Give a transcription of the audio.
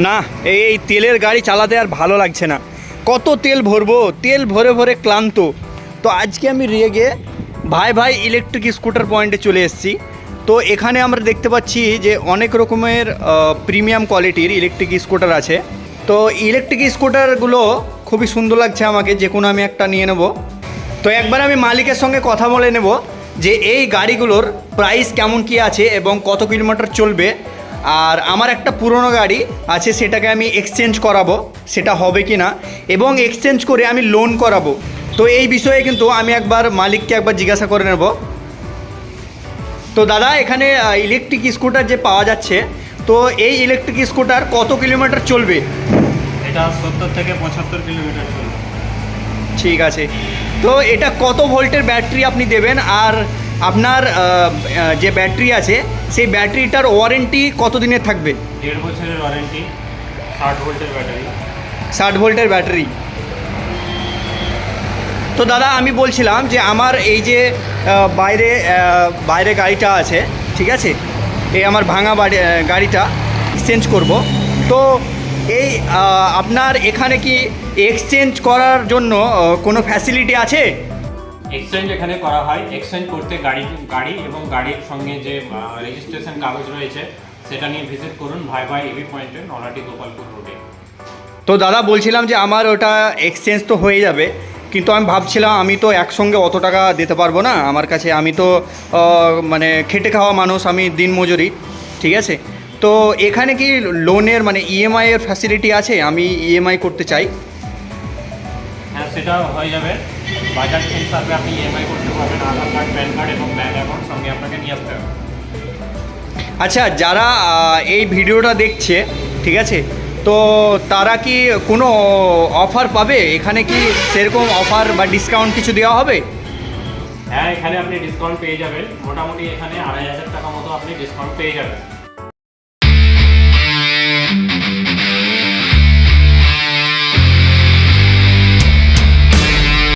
না, এই তেলের গাড়ি চালাতে আর ভালো লাগছে না। কত তেল ভরবো, তেল ভরে ভরে ক্লান্ত। তো আজকে আমি রেগে ভাই ভাই ইলেকট্রিক স্কুটার পয়েন্টে চলে এসেছি। তো এখানে আমরা দেখতে পাচ্ছি যে অনেক রকমের প্রিমিয়াম কোয়ালিটির ইলেকট্রিক স্কুটার আছে। তো ইলেকট্রিক স্কুটারগুলো খুবই সুন্দর লাগছে আমাকে, যে কোনো আমি একটা নিয়ে নেব। তো একবার আমি মালিকের সঙ্গে কথা বলে নেব যে এই গাড়িগুলোর প্রাইস কেমন কী আছে এবং কত কিলোমিটার চলবে। আর আমার একটা পুরনো গাড়ি আছে, সেটাকে আমি এক্সচেঞ্জ করাবো, সেটা হবে কি না, এবং এক্সচেঞ্জ করে আমি লোন করাবো। তো এই বিষয়ে কিন্তু আমি একবার মালিককে একবার জিজ্ঞাসা করে নেব। তো দাদা, এখানে ইলেকট্রিক স্কুটার যে পাওয়া যাচ্ছে, তো এই ইলেকট্রিক স্কুটার কত কিলোমিটার চলবে? এটা 70 থেকে 75 কিলোমিটার চলবে। ঠিক আছে। তো এটা কত ভোল্টের ব্যাটারি আপনি দেবেন, আর আপনার যে ব্যাটারি আছে সেই ব্যাটারিটার ওয়ারেন্টি কত দিনের থাকবে? 1.5 বছরের ওয়ারেন্টি, 60 ভোল্টের ব্যাটারি। 60 ভোল্টের ব্যাটারি। তো দাদা, আমি বলছিলাম যে আমার এই যে বাইরে গাড়িটা আছে, ঠিক আছে, এই আমার ভাঙা গাড়িটা এক্সচেঞ্জ করব। তো এই আপনার এখানে কি এক্সচেঞ্জ করার জন্য কোনো ফ্যাসিলিটি আছে? এক্সচেঞ্জ এখানে করা হয়। এক্সচেঞ্জ করতে গাড়ি এবং গাড়ির সঙ্গে যে রেজিস্ট্রেশন কাগজ রয়েছে সেটা নিয়ে ভিজিট করুন ভাই ভাই ইভি পয়েন্টে, নলাটি গোপালপুর রোডে। তো দাদা, বলছিলাম যে আমার ওটা এক্সচেঞ্জ তো হয়ে যাবে, কিন্তু আমি ভাবছিলাম আমি তো একসঙ্গে অত টাকা দিতে পারবো না। আমার কাছে, আমি তো মানে খেটে খাওয়া মানুষ, আমি দিনমজুরি, ঠিক আছে। তো এখানে কি লোনের মানে ইএমআই এর ফ্যাসিলিটি আছে? আমি ইএমআই করতে চাই। হ্যাঁ, সেটা হয়ে যাবে। বাজাজ হিসাবে আপনি ইএমআই করতে পারবেন। আধার কার্ড, প্যান কার্ড এবং ব্যাংক অ্যাকাউন্ট সঙ্গে আপনাকে নিয়ে আসতে হবে। আচ্ছা, যারা এই ভিডিওটা দেখছে, ঠিক আছে, তো তারা কি কোনো অফার পাবে? এখানে কি সেরকম অফার বা ডিসকাউন্ট কিছু দেওয়া হবে? হ্যাঁ, এখানে আপনি ডিসকাউন্ট পেয়ে যাবেন। মোটামুটি এখানে 2,500 টাকা মতো আপনি ডিসকাউন্ট পেয়ে যাবেন।